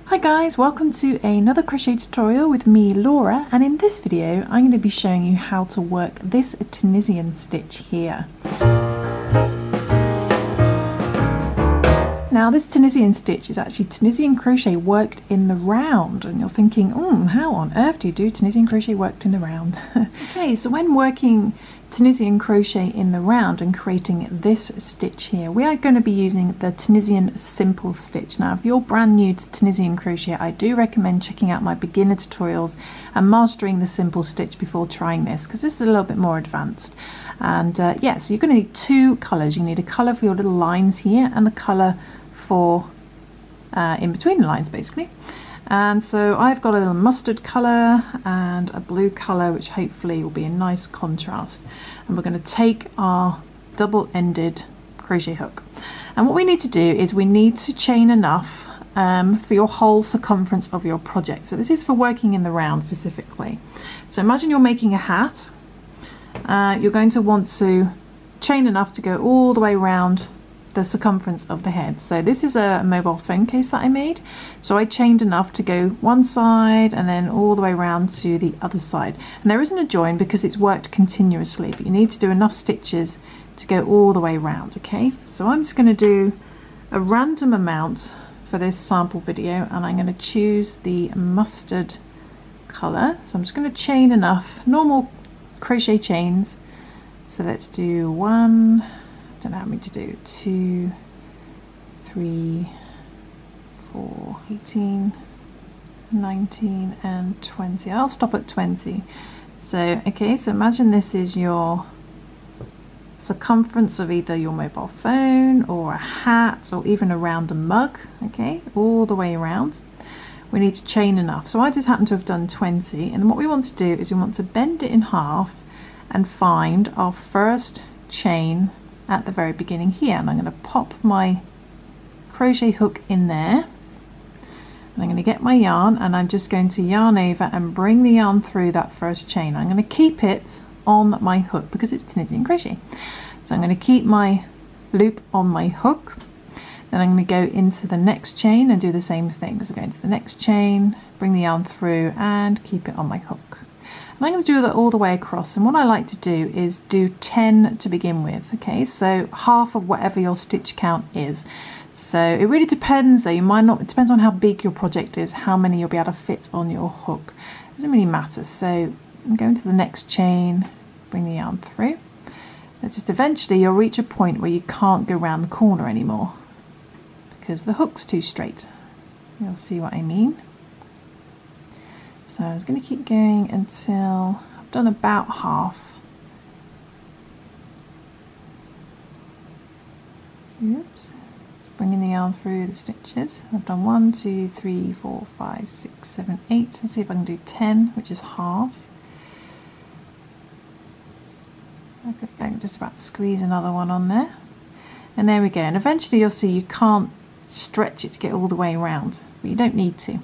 Hi guys, welcome to another crochet tutorial with me, Laura, and in this video I'm going to be showing you how to work this Tunisian stitch here. Now this Tunisian stitch is actually Tunisian crochet worked in the round, and you're thinking, how on earth do you do Tunisian crochet worked in the round? Okay, so when working Tunisian crochet in the round and creating this stitch here, we are going to be using the Tunisian simple stitch. Now if you're brand new to Tunisian crochet, I do recommend checking out my beginner tutorials and mastering the simple stitch before trying this, because this is a little bit more advanced. And yeah, so you're going to need two colours. You need a colour for your little lines here and the colour for in between the lines basically. And so I've got a little mustard colour and a blue colour, which hopefully will be a nice contrast. And we're going to take our double-ended crochet hook. And what we need to do is we need to chain enough for your whole circumference of your project. So this is for working in the round specifically. So imagine you're making a hat. You're going to want to chain enough to go all the way around the circumference of the head. So this is a mobile phone case that I made, so I chained enough to go one side and then all the way around to the other side. And there isn't a join because it's worked continuously, but you need to do enough stitches to go all the way around. Okay, so I'm just going to do a random amount for this sample video, and I'm going to choose the mustard color. So I'm just going to chain enough normal crochet chains. So let's do one, don't know how many to do, 2, 3, 4, 18, 19 and 20. I'll stop at 20. So okay, so imagine this is your circumference of either your mobile phone or a hat or even around a mug. Okay, all the way around we need to chain enough. So I just happen to have done 20, and what we want to do is we want to bend it in half and find our first chain at the very beginning here. And I'm going to pop my crochet hook in there, and I'm going to get my yarn, and I'm just going to yarn over and bring the yarn through that first chain. I'm going to keep it on my hook because it's Tunisian crochet. So I'm going to keep my loop on my hook, then I'm going to go into the next chain and do the same thing. So go into the next chain, bring the yarn through and keep it on my hook. And I'm going to do that all the way across, and what I like to do is do 10 to begin with. Okay, so half of whatever your stitch count is. So it really depends though, you might not, it depends on how big your project is, how many you'll be able to fit on your hook. It doesn't really matter. So I'm going to the next chain, bring the yarn through. It's just eventually you'll reach a point where you can't go around the corner anymore because the hook's too straight. You'll see what I mean. So I'm just going to keep going until I've done about half. Oops. Bringing the yarn through the stitches. I've done 1, 2, 3, 4, 5, 6, 7, 8. Let's see if I can do 10, which is half. Okay, I can just about squeeze another one on there. And there we go. And eventually you'll see you can't stretch it to get all the way around, but you don't need to.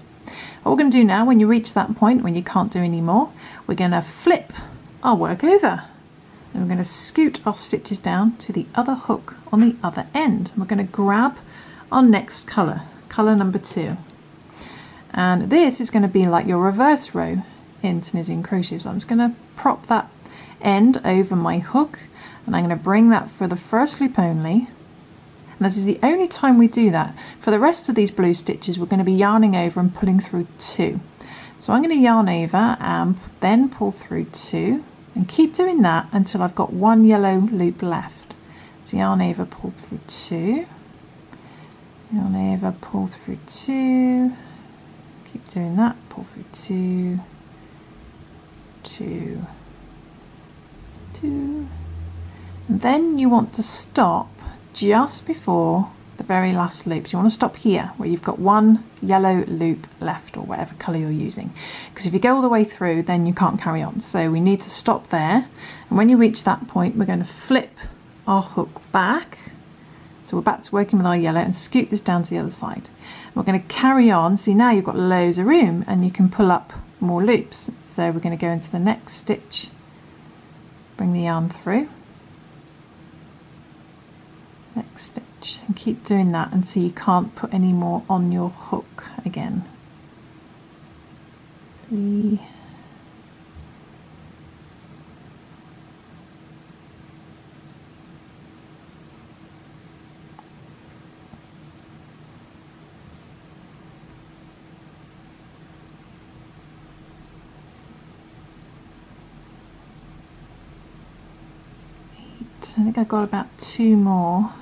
What we're going to do now, when you reach that point when you can't do any more, we're going to flip our work over, and we're going to scoot our stitches down to the other hook on the other end. We're going to grab our next colour, colour number 2, and this is going to be like your reverse row in Tunisian crochet. So I'm just going to prop that end over my hook, and I'm going to bring that for the first loop only. And this is the only time we do that. For the rest of these blue stitches, we're going to be yarning over and pulling through 2. So I'm going to yarn over and then pull through 2, and keep doing that until I've got one yellow loop left. So yarn over, pull through 2, yarn over, pull through 2, keep doing that, pull through 2, 2, 2, and then you want to stop just before the very last loop. So you want to stop here where you've got one yellow loop left, or whatever colour you're using, because if you go all the way through then you can't carry on. So we need to stop there, and when you reach that point we're going to flip our hook back. So we're back to working with our yellow, and scoot this down to the other side. We're going to carry on. See, now you've got loads of room and you can pull up more loops. So we're going to go into the next stitch, bring the yarn through, next stitch, and keep doing that until you can't put any more on your hook again. 3, 8. I think I got about 2 more.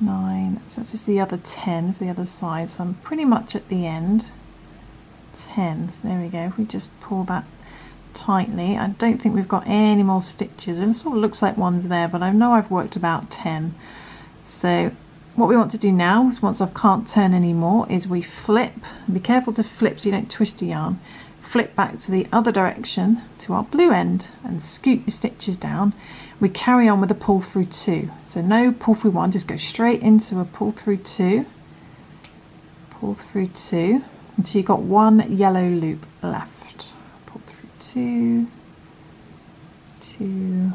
9, so this is the other 10 for the other side, so I'm pretty much at the end. 10, so there we go. If we just pull that tightly, I don't think we've got any more stitches, and it sort of looks like one's there, but I know I've worked about 10. So what we want to do now is, once I can't turn anymore, is we flip. Be careful to flip so you don't twist your yarn. Flip back to the other direction to our blue end and scoot your stitches down. We carry on with a pull through 2, so no pull through 1, just go straight into a pull through 2, pull through 2 until you've got 1 yellow loop left. Pull through 2, 2,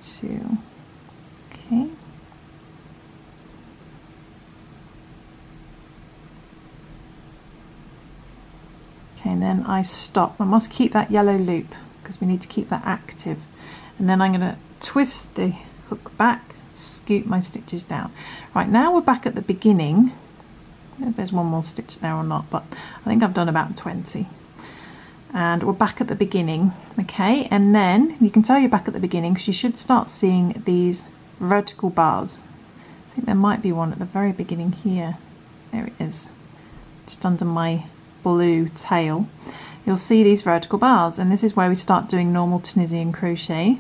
2. Okay. Okay, and then I stop. I must keep that yellow loop because we need to keep that active. And then I'm going to twist the hook back, scoot my stitches down. Right, now we're back at the beginning. I don't know if there's one more stitch there or not, but I think I've done about 20. And we're back at the beginning, okay? And then you can tell you're back at the beginning because you should start seeing these vertical bars. I think there might be one at the very beginning here. There it is, just under my blue tail. You'll see these vertical bars, and this is where we start doing normal Tunisian crochet.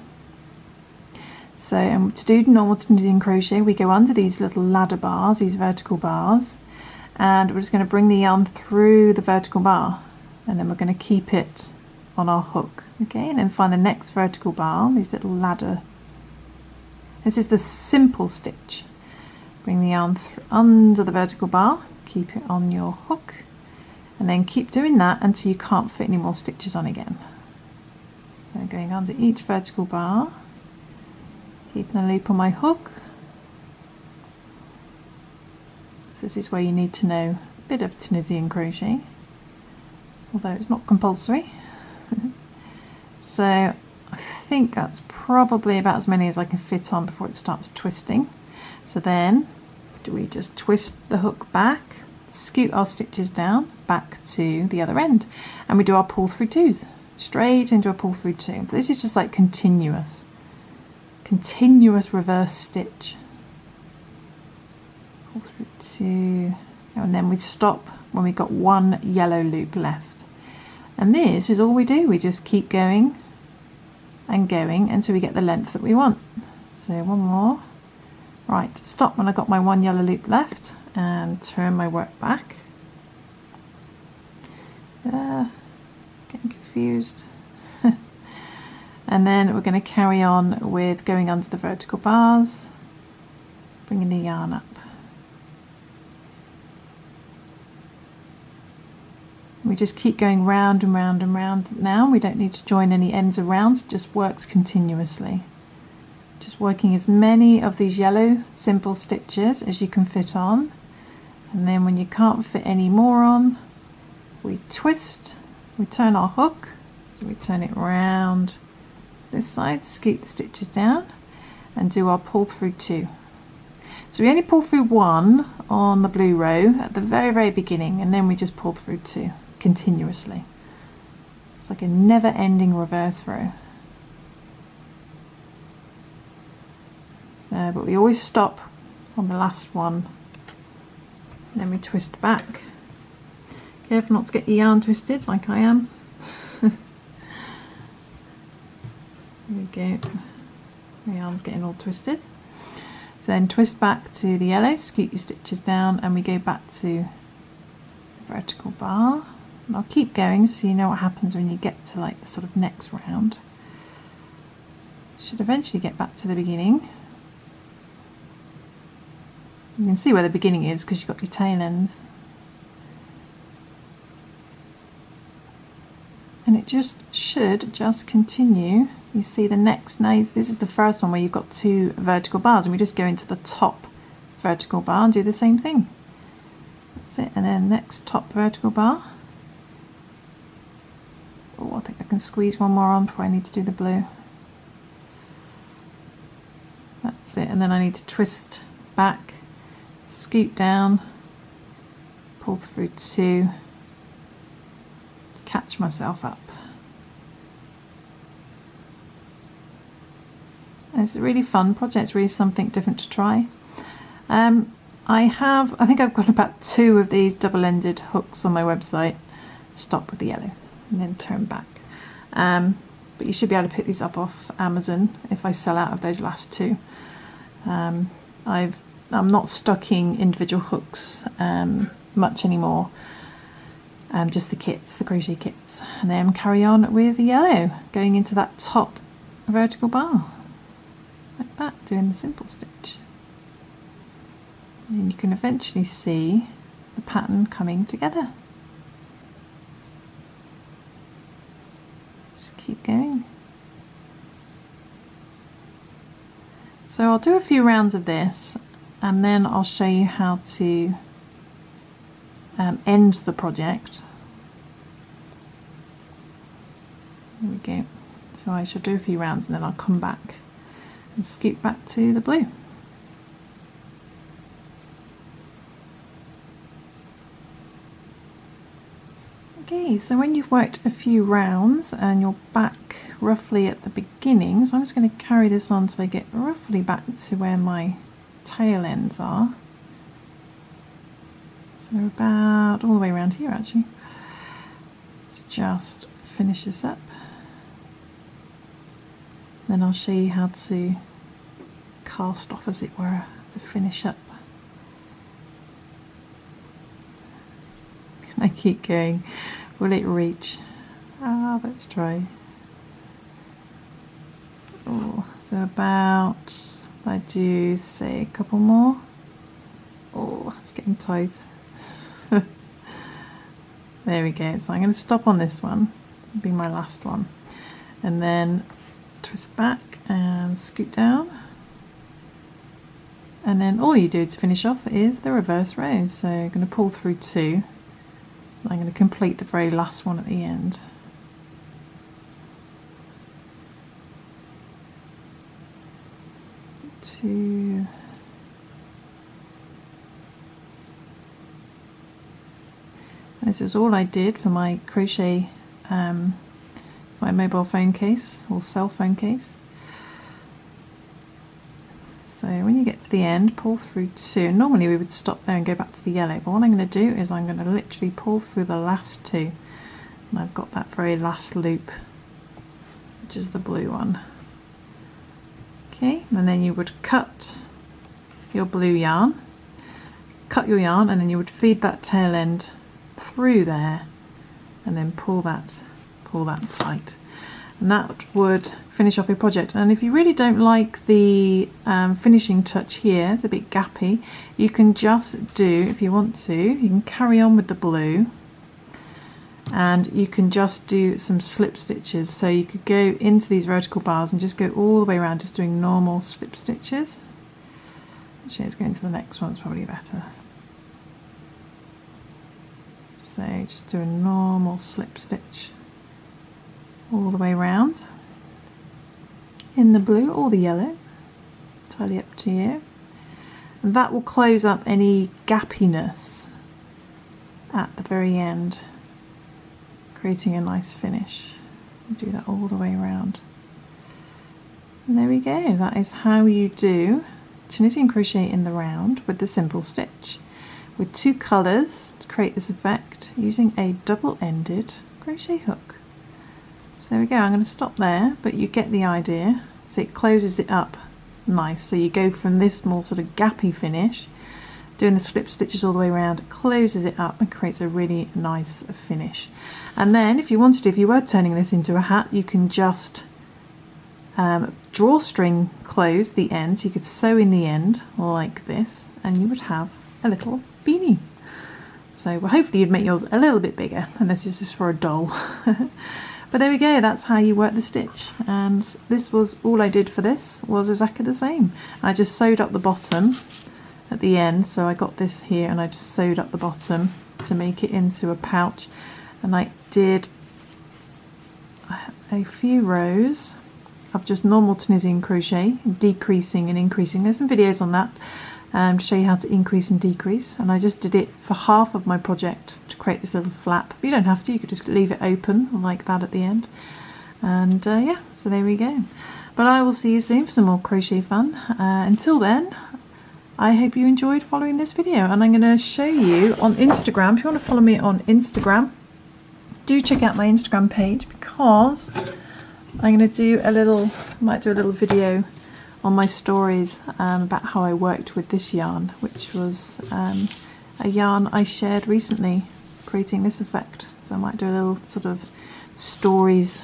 So to do normal Tunisian crochet, we go under these little ladder bars, these vertical bars, and we're just going to bring the yarn through the vertical bar, and then we're going to keep it on our hook, okay? And then find the next vertical bar, these little ladder. This is the simple stitch. Bring the yarn under the vertical bar, keep it on your hook, and then keep doing that until you can't fit any more stitches on again. So going under each vertical bar, keeping a loop on my hook. So this is where you need to know a bit of Tunisian crochet, although it's not compulsory. So I think that's probably about as many as I can fit on before it starts twisting. So then we just twist the hook back, scoot our stitches down back to the other end, and we do our pull through 2s straight into a pull through 2. This is just like continuous reverse stitch. Pull through 2, and then we stop when we've got 1 yellow loop left. And this is all we do. We just keep going and going until we get the length that we want. So one more. Right, stop when I got my 1 yellow loop left and turn my work back. Getting confused. And then we're going to carry on with going under the vertical bars, bringing the yarn up. We just keep going round and round and round now. We don't need to join any ends around, it just works continuously. Just working as many of these yellow simple stitches as you can fit on, and then when you can't fit any more on, we twist, we turn our hook, so we turn it round this side, scoot the stitches down and do our pull through 2. So we only pull through 1 on the blue row at the very beginning, and then we just pull through 2 continuously. It's like a never-ending reverse row. So, but we always stop on the last one, and then we twist back. Careful not to get your yarn twisted like I am. There we go. My yarn's getting all twisted. So then twist back to the yellow, scoot your stitches down, and we go back to the vertical bar. And I'll keep going so you know what happens when you get to like the sort of next round. Should eventually get back to the beginning. You can see where the beginning is because you've got your tail end. And it just should just continue. You see the next, now this is the first one where you've got 2 vertical bars, and we just go into the top vertical bar and do the same thing. That's it, and then next top vertical bar. Oh, I think I can squeeze one more on before I need to do the blue. That's it, and then I need to twist back, scoot down, pull through 2 to catch myself up. And it's a really fun project, it's really something different to try. I think I've got about 2 of these double-ended hooks on my website. Stop with the yellow and then turn back. But you should be able to pick these up off Amazon if I sell out of those last 2. I'm not stocking individual hooks much anymore. Just the kits, the crochet kits. And then carry on with the yellow, going into that top vertical bar. Like that, doing the simple stitch. And you can eventually see the pattern coming together. Just keep going. So I'll do a few rounds of this and then I'll show you how to end the project. There we go. So I shall do a few rounds and then I'll come back and scoot back to the blue. Okay, so when you've worked a few rounds and you're back roughly at the beginning, so I'm just going to carry this on till I get roughly back to where my tail ends are. So about all the way around here actually. Let's just finish this up. Then I'll show you how to cast off, as it were, to finish up. Can I keep going? Will it reach? Let's try. Oh, so about, if I do say a couple more. Oh, it's getting tight. There we go. So I'm going to stop on this one. It'll be my last one. And then twist back and scoot down. And then all you do to finish off is the reverse row. So I'm going to pull through 2. I'm going to complete the very last one at the end. Two. And this is all I did for my crochet, my mobile phone case or cell phone case. So when you get to the end, pull through 2. Normally we would stop there and go back to the yellow, but what I'm going to do is I'm going to literally pull through the last 2. And I've got that very last loop, which is the blue one. Okay, and then you would cut your blue yarn, cut your yarn, and then you would feed that tail end through there and then pull that tight. And that would finish off your project. And if you really don't like the finishing touch here, it's a bit gappy, you can just do, if you want to, you can carry on with the blue and you can just do some slip stitches. So you could go into these vertical bars and just go all the way around just doing normal slip stitches. Actually, let's go into the next one, it's probably better. So just do a normal slip stitch all the way around in the blue or the yellow, entirely up to you, and that will close up any gappiness at the very end, creating a nice finish. Do that all the way around, and there we go. That is how you do Tunisian crochet in the round with the simple stitch with 2 colours to create this effect using a double-ended crochet hook. So there we go. I'm going to stop there, but you get the idea. So it closes it up nice. So you go from this more sort of gappy finish, doing the slip stitches all the way around, it closes it up and creates a really nice finish. And then if you wanted to, if you were turning this into a hat, you can just drawstring close the end. So you could sew in the end like this and you would have a little beanie. So well, hopefully you'd make yours a little bit bigger, and this is just for a doll. But there we go, that's how you work the stitch. And this was all I did for this, was exactly the same. I just sewed up the bottom at the end, so I got this here and I just sewed up the bottom to make it into a pouch, and I did a few rows of just normal Tunisian crochet, decreasing and increasing. There's some videos on that to show you how to increase and decrease, and I just did it for half of my project to create this little flap. But you don't have to, you could just leave it open like that at the end. And yeah, so there we go. But I will see you soon for some more crochet fun. Until then, I hope you enjoyed following this video, and I'm going to show you on Instagram. If you want to follow me on Instagram, do check out my Instagram page, because I'm going to do a little, might do a little video on my stories about how I worked with this yarn, which was a yarn I shared recently creating this effect. So I might do a little sort of stories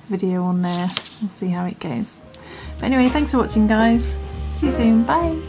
video on there. We'll see how it goes. But anyway, thanks for watching, guys. See you soon. Bye.